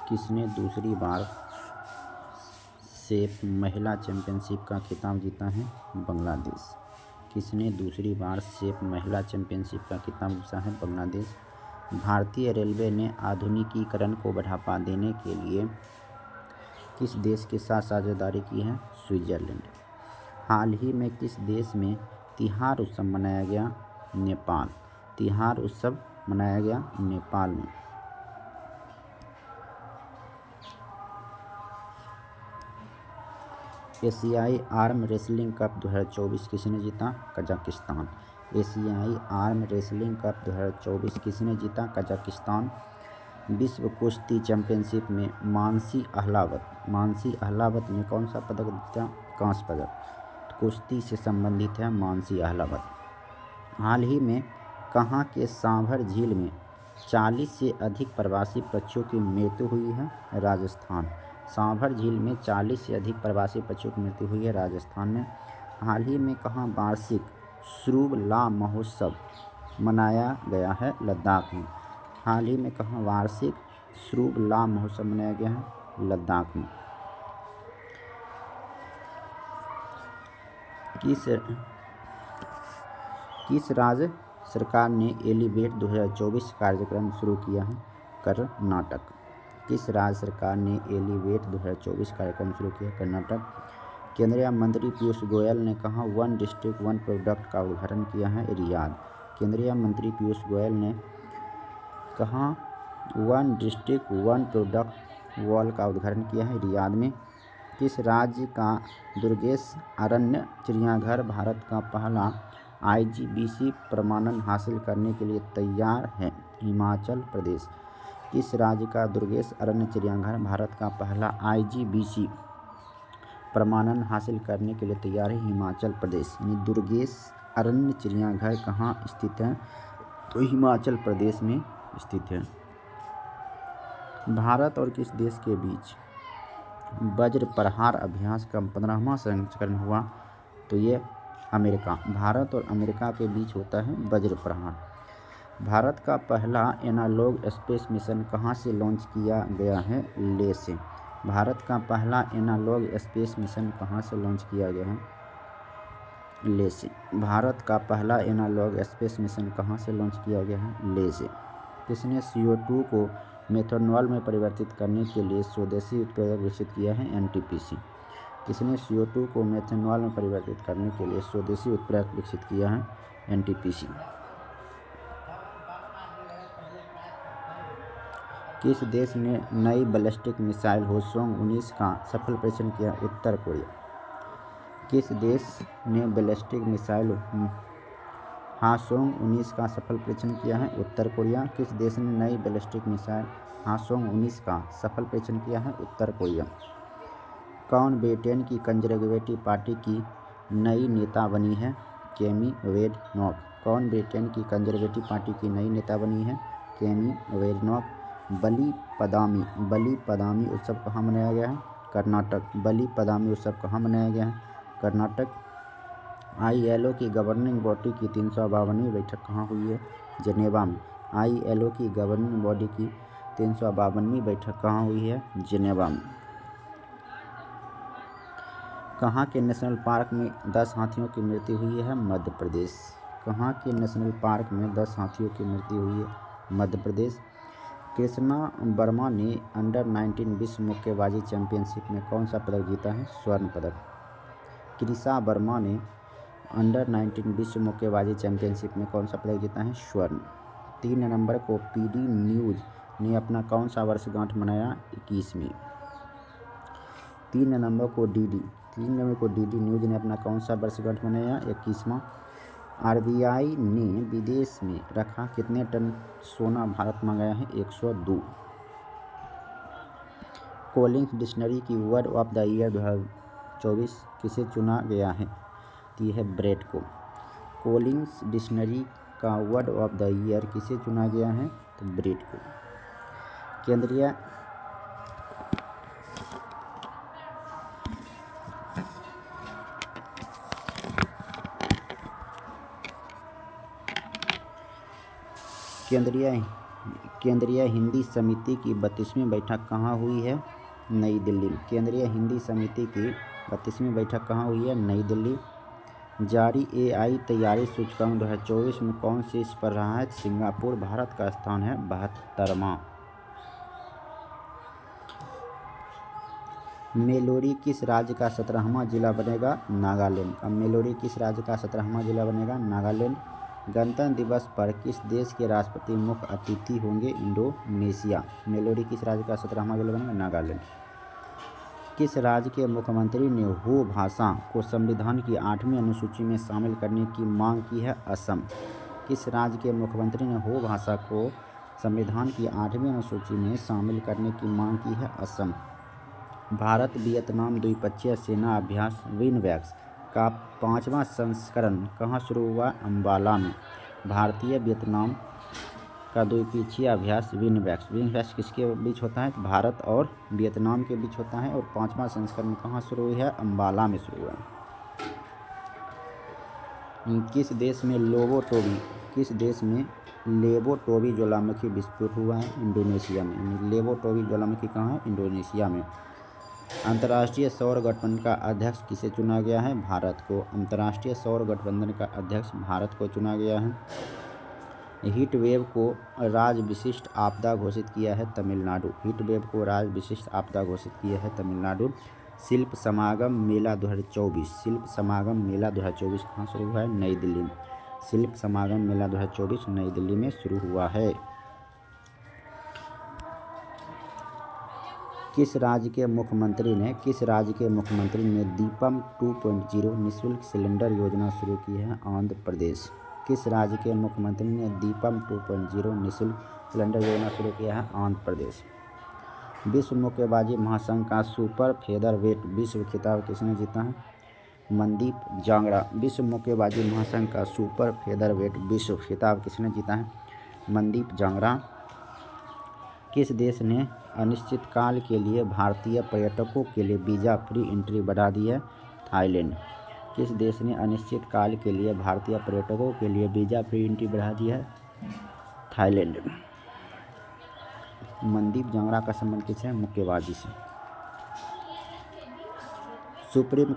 किसने दूसरी बार सेफ महिला चैंपियनशिप का खिताब जीता है? बांग्लादेश। किसने दूसरी बार सेफ महिला चैंपियनशिप का खिताब जीता है? बांग्लादेश। भारतीय रेलवे ने आधुनिकीकरण को बढ़ावा देने के लिए किस देश के साथ साझेदारी की है? स्विट्जरलैंड। हाल ही में किस देश में तिहार उत्सव मनाया गया? नेपाल। तिहार उत्सव मनाया गया नेपाल में। एशियाई आर्म रेसलिंग कप 2024 किसने जीता? कजाकिस्तान। एशियाई आर्म रेसलिंग कप 2024 किसने जीता? कजाकिस्तान। विश्व कुश्ती चैंपियनशिप में मानसी अहलावत ने कौन सा पदक जीता? कांस्य पदक। कुश्ती से संबंधित है मानसी अहलावत। हाल ही में कहाँ के सांभर झील में 40 से अधिक प्रवासी पक्षियों की मृत्यु हुई है? राजस्थान। सांभर झील में 40 से अधिक प्रवासी पक्षियों की मृत्यु हुई है राजस्थान में। हाल ही में कहाँ वार्षिक श्रूब ला महोत्सव मनाया गया है? लद्दाख में। हाल ही में कहाँ वार्षिक श्रूब ला महोत्सव मनाया गया है? लद्दाख में। किस राज्य सरकार ने एलिवेट 2024 कार्यक्रम शुरू किया है? कर्नाटक। किस राज्य सरकार ने एलिवेट 2024 कार्यक्रम शुरू किया? कर्नाटक। केंद्रीय मंत्री पीयूष गोयल ने कहा वन डिस्ट्रिक्ट वन प्रोडक्ट का उद्घाटन किया है? रियाद। केंद्रीय मंत्री पीयूष गोयल ने कहा one district one product wall का उद्घाटन किया है? रियाद में। किस राज्य का दुर्गेश अरण्य चिड़ियाघर भारत का पहला IGBC प्रमाणन हासिल करने के लिए तैयार है? हिमाचल प्रदेश। किस राज्य का दुर्गेश अरण्य चिड़ियाघर भारत का पहला IGBC प्रमाणन हासिल करने के लिए तैयार है? हिमाचल प्रदेश। दुर्गेश अरण्य चिड़ियाघर कहाँ स्थित है? तो हिमाचल प्रदेश में स्थित है। भारत और किस देश के बीच वज्र प्रहार अभ्यास का 15वां संस्करण हुआ? तो ये अमेरिका। भारत और अमेरिका के बीच होता है वज्र प्रहार। भारत का पहला एनालॉग स्पेस मिशन कहाँ से लॉन्च किया गया है? ले से। भारत का पहला एनालॉग स्पेस मिशन कहाँ से लॉन्च किया गया है? ले से। भारत का पहला एनालॉग स्पेस मिशन कहाँ से लॉन्च किया गया है? ले से। किसने CO2 को मेथनॉल में परिवर्तित करने के लिए स्वदेशी उत्प्रेरक विकसित किया है? NTPC। किसने CO2 को मेथनॉल में परिवर्तित करने के लिए स्वदेशी उत्प्रेरक विकसित किया है? NTPC। किस देश ने नई बैलिस्टिक मिसाइल होसोंग-19 का सफल परीक्षण किया? उत्तर कोरिया। किस देश ने बैलिस्टिक मिसाइल हासोंग-19 का सफल परीक्षण किया है? उत्तर कोरिया। किस देश ने नई बैलिस्टिक मिसाइल हासोंग-19 का सफल परीक्षण किया है? उत्तर कोरिया। कौन ब्रिटेन की कंजर्वेटिव पार्टी की नई नेता बनी है? केमी वेडनॉक। कौन ब्रिटेन की कंजर्वेटिव पार्टी की नई नेता बनी है? केमी वेडनॉक। बलिपदामी उत्सव कहाँ मनाया गया है? कर्नाटक। बलिपदामी उत्सव कहाँ मनाया गया है? कर्नाटक। ILO की गवर्निंग बॉडी की 352वीं बैठक कहाँ हुई है? जिनेवा में। ILO की गवर्निंग बॉडी की 352वीं बैठक कहाँ हुई है? जिनेवा में। कहाँ के नेशनल पार्क में 10 हाथियों की मृत्यु हुई है? मध्य प्रदेश। कहाँ के नेशनल पार्क में 10 हाथियों की मृत्यु हुई है? मध्य प्रदेश। कृष्णा वर्मा ने अंडर-19 विश्व मुक्केबाजी चैंपियनशिप में कौन सा पदक जीता है? स्वर्ण पदक। कृषा वर्मा ने अंडर-19 विश्व मुक्केबाजी चैंपियनशिप में कौन सा पदक जीता है? स्वर्ण। 3 नवंबर को PD न्यूज़ ने अपना कौन सा वर्षगांठ मनाया? 21वीं। 3 नवंबर को DD न्यूज़ ने अपना कौन सा वर्षगांठ मनाया? 21वां। RBI ने विदेश में रखा कितने टन सोना भारत मंगाया है? 102। कोलिंस डिक्शनरी की वर्ड ऑफ द ईयर 2024 किसे चुना गया है? तो यह है ब्रेड को। कोलिंस डिक्शनरी का वर्ड ऑफ द ईयर किसे चुना गया है? तो ब्रेड को। केंद्रीय केंद्रीय हिंदी समिति की 32वीं बैठक कहाँ हुई है? नई दिल्ली। केंद्रीय हिंदी समिति की 32वीं बैठक कहाँ हुई है? नई दिल्ली। जारी AI तैयारी सूचकांक 2024 में कौन शीर्ष पर रहा है? सिंगापुर। भारत का स्थान है 72वां। मेलोरी किस राज्य का 17वां जिला बनेगा? नागालैंड। अब मेलोरी किस राज्य का 17वां जिला बनेगा? नागालैंड। गणतंत्र दिवस पर किस देश के राष्ट्रपति मुख्य अतिथि होंगे? इंडोनेशिया। मेलोरी किस राज्य का 17वां जिला बनेगा? नागालैंड। किस राज्य के मुख्यमंत्री ने हो भाषा को संविधान की 8वीं अनुसूची में शामिल करने की मांग की है? असम। किस राज्य के मुख्यमंत्री ने हो भाषा को संविधान की 8वीं अनुसूची में शामिल करने की मांग की है? असम। भारत वियतनाम द्विपक्षीय सेना अभ्यास विनवैक्स का 5वां संस्करण कहाँ शुरू हुआ? अम्बाला में। भारतीय वियतनाम का द्विपक्षीय अभ्यास विनवैक्स किसके बीच होता है? भारत और वियतनाम के बीच होता है। और 5वां संस्करण कहाँ शुरू हुई है? अम्बाला में शुरू हुआ। किस देश में लेबो टोबी ज्वालामुखी विस्फोट हुआ है? इंडोनेशिया में। लेबो टोबी ज्वालामुखी कहाँ है? इंडोनेशिया में। अंतर्राष्ट्रीय सौर गठबंधन का अध्यक्ष किसे चुना गया है? भारत को। अंतर्राष्ट्रीय सौर गठबंधन का अध्यक्ष भारत को चुना गया है। हीट वेव को राज्य विशिष्ट आपदा घोषित किया है? तमिलनाडु। हीट वेव को राज्य विशिष्ट आपदा घोषित किया है? तमिलनाडु। शिल्प समागम मेला 2024 कहाँ शुरू हुआ है? नई दिल्ली में। शिल्प समागम मेला 2024 नई दिल्ली में शुरू हुआ है। किस राज्य के मुख्यमंत्री ने दीपम 2.0 निःशुल्क सिलेंडर योजना शुरू की है? आंध्र प्रदेश। किस राज्य के मुख्यमंत्री ने दीपम 2.0 निःशुल्क सिलेंडर योजना शुरू किया है? आंध्र प्रदेश। विश्व मुक्केबाजी महासंघ का सुपर फेदरवेट विश्व खिताब किसने जीता है? मनदीप जांगड़ा। विश्व मुक्केबाजी महासंघ का सुपर फेदरवेट विश्व खिताब किसने जीता है? मनदीप जांगड़ा। किस देश ने अनिश्चितकाल के लिए भारतीय पर्यटकों के लिए वीज़ा फ्री एंट्री बढ़ा दी है? थाईलैंड। किस देश ने अनिश्चितकाल के लिए भारतीय पर्यटकों के लिए वीज़ा फ्री एंट्री बढ़ा दी है? थाईलैंड। मनदीप जांगड़ा का संबंध किससे है? मुक्केबाजी से। सुप्रीम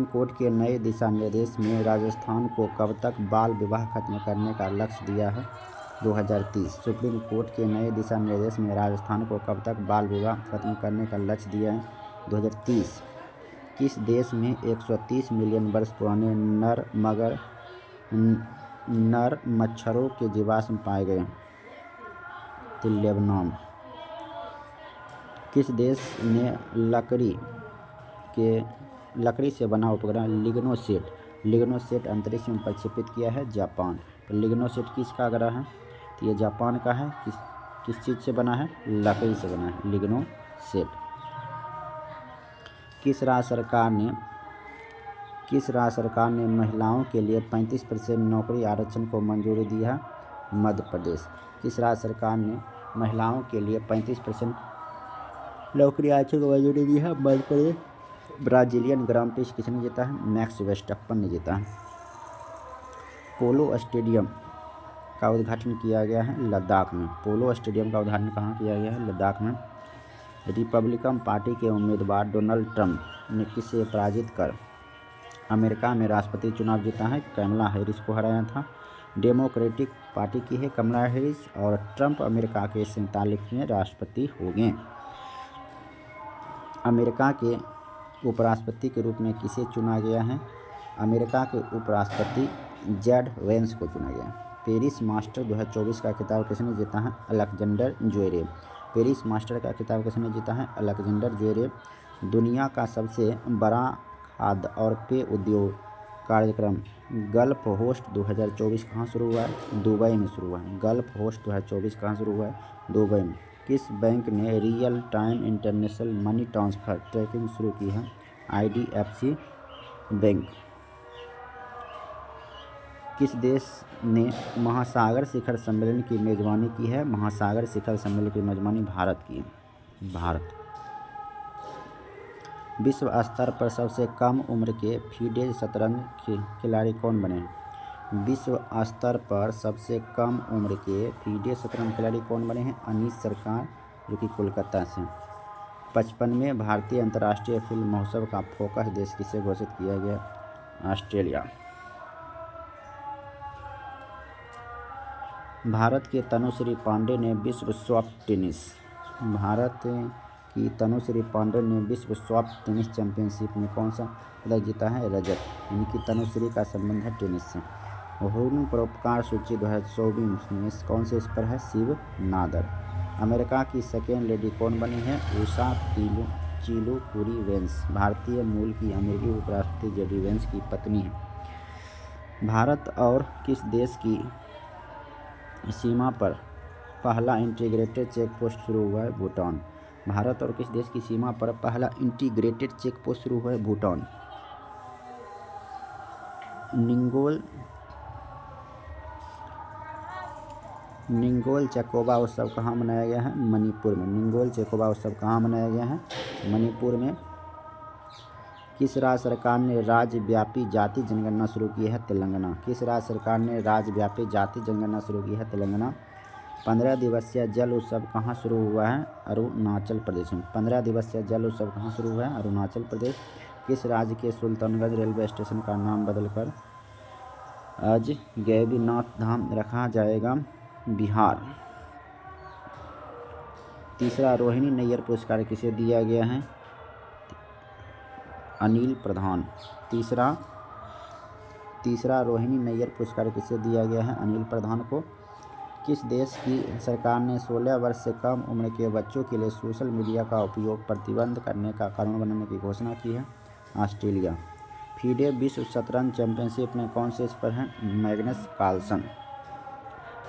कोर्ट के नए दिशा निर्देश में राजस्थान को कब तक बाल विवाह खत्म करने का लक्ष्य दिया है? 2030। सुप्रीम कोर्ट के नए दिशा निर्देश में राजस्थान को कब तक बाल विवाह खत्म करने का लक्ष्य दिया है? 2030। किस देश में 130 मिलियन वर्ष पुराने नर मच्छरों के जीवाश्म पाए गए? लेबनान। किस देश ने लकड़ी से बना उपग्रह लिग्नोसेट अंतरिक्ष में प्रक्षेपित किया है? जापान। तो लिग्नोसेट किसका ग्रह है? तो ये जापान का है। किस चीज़ से बना है? लकड़ी से बना है लिग्नोसेट। किस राज्य सरकार ने महिलाओं के लिए 35% नौकरी आरक्षण को मंजूरी दी है? मध्य प्रदेश। किस राज्य सरकार ने महिलाओं के लिए 35% नौकरी आरक्षण को मंजूरी दी है? मध्य प्रदेश। ब्राजीलियन ग्रां प्रिक्स किसने जीता है? मैक्स वर्स्टैपन ने जीता है। पोलो स्टेडियम का उद्घाटन किया गया है? लद्दाख में। पोलो स्टेडियम का उद्घाटन कहाँ किया गया है? लद्दाख में। रिपब्लिकन पार्टी के उम्मीदवार डोनाल्ड ट्रंप ने किसे पराजित कर अमेरिका में राष्ट्रपति चुनाव जीता है? कमला हैरिस को हराया था। डेमोक्रेटिक पार्टी की है कमला हैरिस और ट्रंप अमेरिका के 47वें राष्ट्रपति हो गए। अमेरिका के उपराष्ट्रपति के रूप में किसे चुना गया है? अमेरिका के उपराष्ट्रपति जेड वेंस को चुना गया। पेरिस मास्टर 2024 का खिताब किसने जीता है? Alexander Zverev. पेरिस मास्टर का खिताब किसने जीता है? Alexander Zverev. दुनिया का सबसे बड़ा खाद्य और पेय उद्योग कार्यक्रम गल्फ होस्ट 2024 कहाँ शुरू हुआ है? दुबई में शुरू हुआ है। गल्फ होस्ट 2024 कहाँ शुरू हुआ है? दुबई में। किस बैंक ने real time international money transfer tracking शुरू की है? IDFC bank. किस देश ने महासागर शिखर सम्मेलन की मेज़बानी की है? महासागर शिखर सम्मेलन की मेज़बानी भारत की। भारत। विश्व स्तर पर सबसे कम उम्र के FIDE शतरंज खिलाड़ी कौन बने हैं? विश्व स्तर पर सबसे कम उम्र के FIDE शतरंज खिलाड़ी कौन बने हैं? अनीश सरकार, जो कि कोलकाता से। 55वें भारतीय अंतर्राष्ट्रीय फिल्म महोत्सव का फोकस देश किसे घोषित किया गया? ऑस्ट्रेलिया। भारत के तनुश्री पांडे ने विश्व सॉफ्ट टेनिस चैंपियनशिप में कौन सा पदक जीता है? रजत। इनकी तनुश्री का संबंध है टेनिस से। हुन परोपकार सूची 2024 में कौन से इस पर है? शिव नादर। अमेरिका की सेकेंड लेडी कौन बनी है? उषा चिलुकुरी वेंस, भारतीय मूल की अमेरिकी उपराष्ट्रपति JD वेंस की पत्नी है। भारत और किस देश की सीमा पर पहला इंटीग्रेटेड चेक पोस्ट शुरू हुआ है? भूटान। भारत और किस देश की सीमा पर पहला इंटीग्रेटेड चेक पोस्ट शुरू हुआ है? भूटान। निंगोल चकोबा उत्सव कहाँ मनाया गया है? मणिपुर में। निंगोल चकोबा उत्सव कहाँ मनाया गया है? मणिपुर में। किस राज्य सरकार ने राज्यव्यापी जाति जनगणना शुरू की है? तेलंगाना। किस राज्य सरकार ने राज्यव्यापी जाति जनगणना शुरू की है? तेलंगाना। 15 दिवसीय जल उत्सव कहाँ शुरू हुआ है? अरुणाचल प्रदेश में। 15 दिवसीय जल उत्सव कहाँ शुरू हुआ है? अरुणाचल प्रदेश। किस राज्य के सुल्तानगंज रेलवे स्टेशन का नाम बदलकर अजगैबीनाथ धाम रखा जाएगा? बिहार। तीसरा रोहिणी नैयर पुरस्कार किसे दिया गया है? अनिल प्रधान। तीसरा रोहिणी नैयर पुरस्कार किसे दिया गया है? अनिल प्रधान को। किस देश की सरकार ने 16 वर्ष से कम उम्र के बच्चों के लिए सोशल मीडिया का उपयोग प्रतिबंध करने का कानून बनाने की घोषणा की है? ऑस्ट्रेलिया। FIDE विश्व शतरंज चैंपियनशिप में कौन से इस पर हैं? Magnus Carlsen.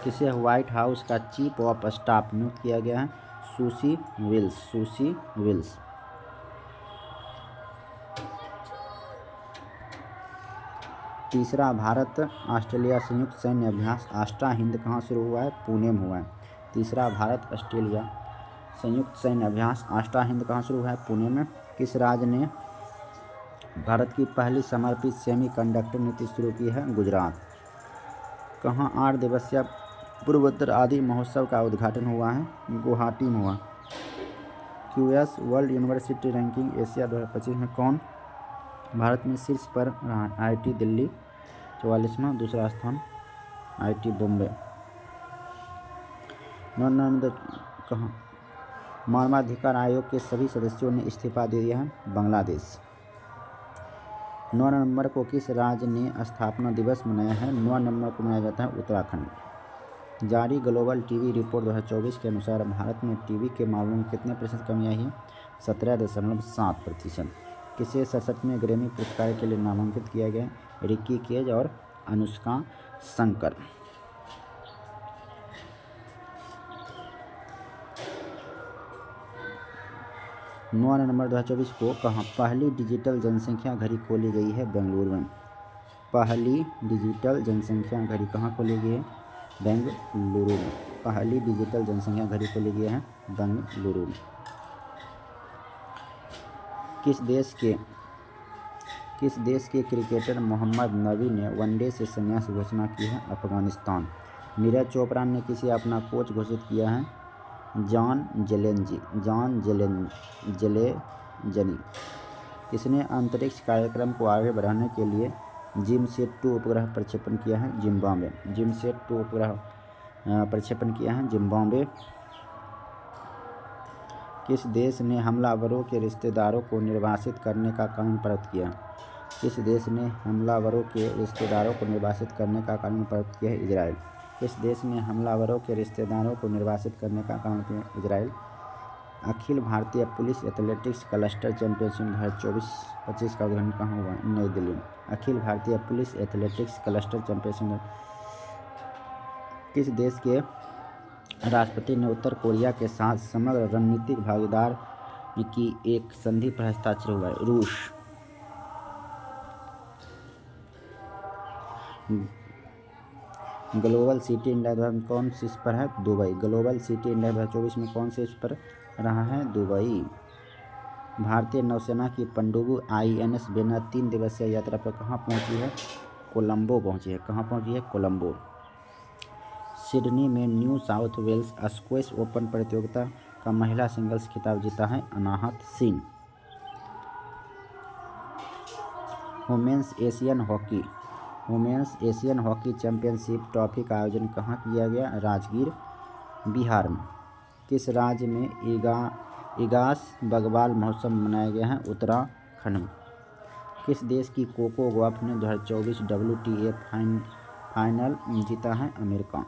किसे व्हाइट हाउस का चीफ ऑफ स्टाफ नियुक्त किया गया है? सुसी विल्स। तीसरा भारत ऑस्ट्रेलिया संयुक्त सैन्य अभ्यास आस्ट्रा हिंद कहाँ शुरू हुआ है? पुणे में हुआ है। तीसरा भारत ऑस्ट्रेलिया संयुक्त सैन्य अभ्यास आस्ट्रा हिंद कहाँ शुरू हुआ है? पुणे में। किस राज्य ने भारत की पहली समर्पित सेमीकंडक्टर नीति शुरू की है? गुजरात। कहाँ 8 दिवसीय पूर्वोत्तर आदि महोत्सव का उद्घाटन हुआ है? गुवाहाटी में हुआ। QS world university ranking Asia 2025 में कौन भारत में शीर्ष पर रहा? IIT दिल्ली 44वां, दूसरा स्थान IIT बॉम्बे। कहाँ मानवाधिकार आयोग के सभी सदस्यों ने इस्तीफा दे दिया है? बांग्लादेश। 9 नवंबर को किस राज्य ने स्थापना दिवस मनाया है? 9 नवंबर को मनाया जाता है उत्तराखंड। जारी ग्लोबल टीवी रिपोर्ट 2024 के अनुसार भारत में टीवी के मामलों में कितने % कमी आई है? 17.7%। किसे 67वें ग्रैमी पुरस्कार के लिए नामांकित किया गया? रिकी केज और अनुष्का शंकर। 9 नवंबर 2024 को कहाँ पहली डिजिटल जनसंख्या घड़ी खोली गई है? बेंगलुरु में। पहली डिजिटल जनसंख्या घड़ी कहाँ खोली गई है? बेंगलुरु में। पहली डिजिटल जनसंख्या घड़ी खोली गई है बेंगलुरु में। किस देश के क्रिकेटर मोहम्मद नबी ने वनडे से संन्यास की घोषणा की है? अफगानिस्तान। नीरज चोपड़ा ने किसे अपना कोच घोषित किया है? John Zelezny. किसने अंतरिक्ष कार्यक्रम को आगे बढ़ाने के लिए जिमसेट-2 उपग्रह प्रक्षेपण किया है? जिम्बाब्वे। जिमसेट-2 उपग्रह प्रक्षेपण किया है जिम्बाब्वे। किस देश ने हमलावरों के रिश्तेदारों को निर्वासित करने का कानून पारित किया? किस देश ने हमलावरों के रिश्तेदारों को निर्वासित करने का कानून पारित किया है? इजराइल। किस देश ने हमलावरों के रिश्तेदारों को निर्वासित करने का कानून किया? Israel. Akhil Bharatiya police athletics cluster championship 2024-25 का उद्घाटन कहाँ हुआ? नई दिल्ली में। Akhil Bharatiya police athletics cluster championship किस देश के राष्ट्रपति ने उत्तर कोरिया के साथ समग्र रणनीतिक भागीदार की एक संधि पर हस्ताक्षर हुआ है? रूस। ग्लोबल सिटी इंडिया कौन सी इस पर है? दुबई। ग्लोबल सिटी इंडिया 2024 में कौन से इस पर रहा है? दुबई। भारतीय नौसेना की पनडुब्बी INS वेना 3 दिवसीय यात्रा पर कहाँ पहुंची है? कोलंबो पहुंची है। कहाँ पहुंची है? कोलंबो। सिडनी में New South Wales squash open प्रतियोगिता का महिला सिंगल्स खिताब जीता है Anahat Singh. Women's Asian hockey championship trophy का आयोजन कहाँ किया गया? राजगीर, बिहार में। किस राज्य में इगास बगवाल महोत्सव मनाया गया है? उत्तराखंड में। किस देश की कोको गॉफ ने 2024 WTA फाइनल जीता है? अमेरिका।